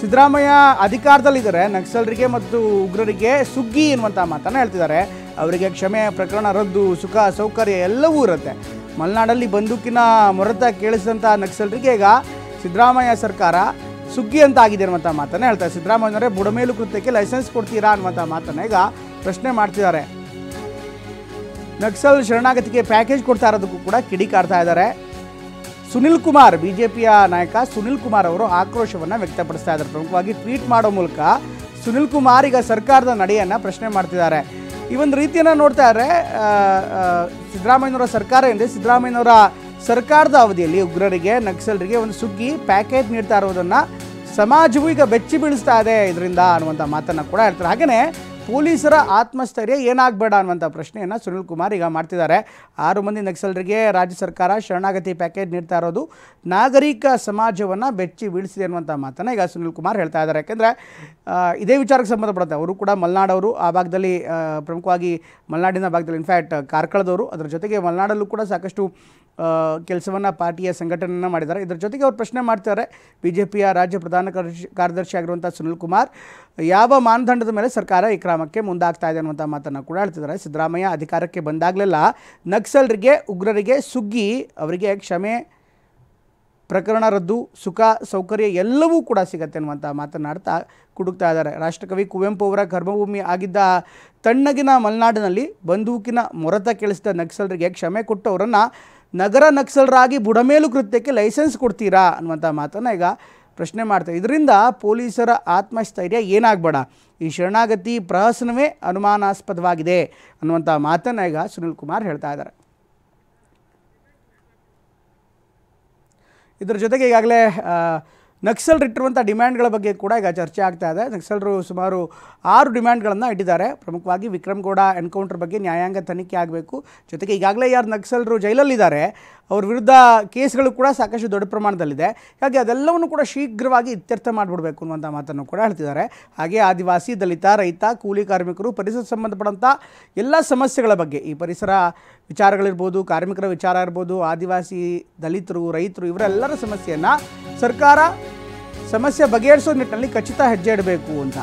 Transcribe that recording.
ಸಿದ್ದರಾಮಯ್ಯ ಅಧಿಕಾರದಲ್ಲಿದ್ದಾರೆ, ನಕ್ಸಲರಿಗೆ ಮತ್ತು ಉಗ್ರರಿಗೆ ಸುಗ್ಗಿ ಎನ್ನುವಂಥ ಮಾತನ್ನು ಹೇಳ್ತಿದ್ದಾರೆ. ಅವರಿಗೆ ಕ್ಷಮೆ, ಪ್ರಕರಣ ರದ್ದು, ಸುಖ ಸೌಕರ್ಯ ಎಲ್ಲವೂ ಇರುತ್ತೆ. ಮಲೆನಾಡಲ್ಲಿ ಬಂದೂಕಿನ ಮೊರತ ಕೇಳಿಸಿದಂಥ ನಕ್ಸಲರಿಗೆ ಈಗ ಸಿದ್ದರಾಮಯ್ಯ ಸರ್ಕಾರ ಸುಗ್ಗಿ ಅಂತ ಆಗಿದೆ ಅನ್ನುವಂಥ ಮಾತನ್ನು ಹೇಳ್ತಾರೆ. ಸಿದ್ದರಾಮಯ್ಯನವರೇ ಬುಡಮೇಲು ಕೃತ್ಯಕ್ಕೆ ಲೈಸೆನ್ಸ್ ಕೊಡ್ತೀರಾ ಅನ್ನುವಂಥ ಮಾತನ್ನು ಈಗ ಪ್ರಶ್ನೆ ಮಾಡ್ತಿದ್ದಾರೆ. ನಕ್ಸಲ್ ಶರಣಾಗತಿಗೆ ಪ್ಯಾಕೇಜ್ ಕೊಡ್ತಾ ಇರೋದಕ್ಕೂ ಕೂಡ ಕಿಡಿಕಾಡ್ತಾ ಇದ್ದಾರೆ. ಸುನಿಲ್ ಕುಮಾರ್, ಬಿಜೆಪಿಯ ನಾಯಕ ಸುನಿಲ್ ಕುಮಾರ್ ಅವರು ಆಕ್ರೋಶವನ್ನು ವ್ಯಕ್ತಪಡಿಸ್ತಾ ಇದ್ದಾರೆ. ಪ್ರಮುಖವಾಗಿ ಟ್ವೀಟ್ ಮಾಡೋ ಮೂಲಕ ಸುನಿಲ್ ಕುಮಾರ್ ಈಗ ಸರ್ಕಾರದ ನಡೆಯನ್ನು ಪ್ರಶ್ನೆ ಮಾಡ್ತಿದ್ದಾರೆ. ಈ ಒಂದು ರೀತಿಯನ್ನು ನೋಡ್ತಾ ಇದ್ದಾರೆ. ಸಿದ್ದರಾಮಯ್ಯನವರ ಸರ್ಕಾರ ಎಂದರೆ ಸಿದ್ದರಾಮಯ್ಯನವರ ಸರ್ಕಾರದ ಅವಧಿಯಲ್ಲಿ ಉಗ್ರರಿಗೆ, ನಕ್ಸಲರಿಗೆ ಒಂದು ಸುಗ್ಗಿ ಪ್ಯಾಕೇಜ್ ನೀಡ್ತಾ ಇರೋದನ್ನು ಸಮಾಜವು ಈಗ ಬೆಚ್ಚಿ ಬೀಳಿಸ್ತಾ ಇದೆ ಇದರಿಂದ ಅನ್ನುವಂಥ ಮಾತನ್ನು ಕೂಡ ಹೇಳ್ತಾರೆ. ಹಾಗೆಯೇ ಪೊಲೀಸರ ಆತ್ಮಸ್ಥೈರ್ಯ ಏನಾಗಬೇಡ ಅನ್ನುವಂಥ ಪ್ರಶ್ನೆಯನ್ನು ಸುನಿಲ್ ಕುಮಾರ್ ಈಗ ಮಾಡ್ತಿದ್ದಾರೆ. 6 ಮಂದಿ ನಕ್ಸಲರಿಗೆ ರಾಜ್ಯ ಸರ್ಕಾರ ಶರಣಾಗತಿ ಪ್ಯಾಕೇಜ್ ನೀಡ್ತಾ ಇರೋದು ನಾಗರಿಕ ಸಮಾಜವನ್ನು ಬೆಚ್ಚಿ ಬೀಳಿಸಿದೆ ಅನ್ನುವಂಥ ಮಾತನ್ನು ಈಗ ಸುನಿಲ್ ಕುಮಾರ್ ಹೇಳ್ತಾ ಇದ್ದಾರೆ. ಯಾಕೆಂದರೆ ಇದೇ ವಿಚಾರಕ್ಕೆ ಸಂಬಂಧಪಡುತ್ತೆ. ಅವರು ಕೂಡ ಮಲೆನಾಡವರು, ಆ ಭಾಗದಲ್ಲಿ ಪ್ರಮುಖವಾಗಿ ಮಲೆನಾಡಿನ ಭಾಗದಲ್ಲಿ ಇನ್ಫ್ಯಾಕ್ಟ್ ಕಾರ್ಕಳದವರು. ಅದರ ಜೊತೆಗೆ ಮಲೆನಾಡಲ್ಲೂ ಕೂಡ ಸಾಕಷ್ಟು ಕೆಲಸವನ್ನು ಪಾರ್ಟಿಯ ಸಂಘಟನೆಯನ್ನು ಮಾಡಿದ್ದಾರೆ. ಇದರ ಜೊತೆಗೆ ಅವರು ಪ್ರಶ್ನೆ ಮಾಡ್ತಾರೆ. ಬಿಜೆಪಿಯ ರಾಜ್ಯ ಪ್ರಧಾನ ಕಾರ್ಯದರ್ಶಿ ಆಗಿರುವಂಥ ಸುನಿಲ್ ಕುಮಾರ್ ಯಾವ ಮಾನದಂಡದ ಮೇಲೆ ಸರ್ಕಾರ ಈ ಕ್ರಮಕ್ಕೆ ಮುಂದಾಗ್ತಾ ಇದೆ ಅನ್ನುವಂಥ ಮಾತನ್ನು ಕೂಡ ಹೇಳ್ತಿದ್ದಾರೆ. ಸಿದ್ದರಾಮಯ್ಯ ಅಧಿಕಾರಕ್ಕೆ ಬಂದಾಗಲೆಲ್ಲ ನಕ್ಸಲರಿಗೆ, ಉಗ್ರರಿಗೆ ಸುಗ್ಗಿ, ಅವರಿಗೆ ಕ್ಷಮೆ, ಪ್ರಕರಣ ರದ್ದು, ಸುಖ ಸೌಕರ್ಯ ಎಲ್ಲವೂ ಕೂಡ ಸಿಗತ್ತೆ ಅನ್ನುವಂಥ ಮಾತನಾಡ್ತಾ ಕುಡುಕ್ತಾ ಇದ್ದಾರೆ. ರಾಷ್ಟ್ರಕವಿ ಕುವೆಂಪು ಅವರ ಕರ್ಮಭೂಮಿ ಆಗಿದ್ದ ತಣ್ಣಗಿನ ಮಲೆನಾಡಿನಲ್ಲಿ ಬಂದೂಕಿನ ಮೊರತ ಕೇಳಿಸಿದ ನಕ್ಸಲರಿಗೆ ಕ್ಷಮೆ ಕೊಟ್ಟು ಅವರನ್ನು ನಗರ ನಕ್ಸಲರಾಗಿ ಬುಡಮೇಲು ಕೃತ್ಯಕ್ಕೆ ಲೈಸೆನ್ಸ್ ಕೊಡ್ತೀರಾ ಅನ್ನುವಂಥ ಮಾತನ್ನು ಈಗ ಪ್ರಶ್ನೆ ಮಾಡ್ತಾರೆ. ಇದರಿಂದ ಪೊಲೀಸರ ಆತ್ಮಸ್ಥೈರ್ಯ ಏನಾಗಬೇಡ, ಈ ಶರಣಾಗತಿ ಪ್ರಹಸನವೇ ಅನುಮಾನಾಸ್ಪದವಾಗಿದೆ ಅನ್ನುವಂಥ ಮಾತನ್ನು ಈಗ ಸುನಿಲ್ ಕುಮಾರ್ ಹೇಳ್ತಾ ಇದ್ದಾರೆ. ಇದರ ಜೊತೆಗೆ ಈಗಾಗಲೇ ನಕ್ಸಲರಿಟ್ಟಿರುವಂಥ ಡಿಮ್ಯಾಂಡ್ಗಳ ಬಗ್ಗೆ ಕೂಡ ಈಗ ಚರ್ಚೆ ಆಗ್ತಾ ಇದೆ. ನಕ್ಸಲರು ಸುಮಾರು 6 ಡಿಮ್ಯಾಂಡ್ಗಳನ್ನು ಇಟ್ಟಿದ್ದಾರೆ. ಪ್ರಮುಖವಾಗಿ ವಿಕ್ರಮ್ಗೌಡ ಎನ್ಕೌಂಟರ್ ಬಗ್ಗೆ ನ್ಯಾಯಾಂಗ ತನಿಖೆ ಆಗಬೇಕು. ಜೊತೆಗೆ ಈಗಾಗಲೇ ಯಾರು ನಕ್ಸಲರು ಜೈಲಲ್ಲಿದ್ದಾರೆ ಅವ್ರ ವಿರುದ್ಧ ಕೇಸ್ಗಳು ಕೂಡ ಸಾಕಷ್ಟು ದೊಡ್ಡ ಪ್ರಮಾಣದಲ್ಲಿದೆ. ಹಾಗೆ ಅದೆಲ್ಲವನ್ನು ಕೂಡ ಶೀಘ್ರವಾಗಿ ಇತ್ಯರ್ಥ ಮಾಡಿಬಿಡಬೇಕು ಅನ್ನುವಂಥ ಮಾತನ್ನು ಕೂಡ ಹೇಳ್ತಿದ್ದಾರೆ. ಹಾಗೆ ಆದಿವಾಸಿ, ದಲಿತ, ರೈತ, ಕೂಲಿ ಕಾರ್ಮಿಕರು, ಪರಿಸರ ಸಂಬಂಧಪಟ್ಟಂಥ ಎಲ್ಲ ಸಮಸ್ಯೆಗಳ ಬಗ್ಗೆ, ಈ ಪರಿಸರ ವಿಚಾರಗಳಿರ್ಬೋದು, ಕಾರ್ಮಿಕರ ವಿಚಾರ ಇರ್ಬೋದು, ಆದಿವಾಸಿ, ದಲಿತರು, ರೈತರು ಇವರೆಲ್ಲರ ಸಮಸ್ಯೆಯನ್ನು ಸರ್ಕಾರ ಸಮಸ್ಯೆ ಬಗೆಹರಿಸೋ ನಿಟ್ಟಿನಲ್ಲಿ ಖಚಿತ ಹೆಜ್ಜೆ ಇಡಬೇಕು ಅಂತ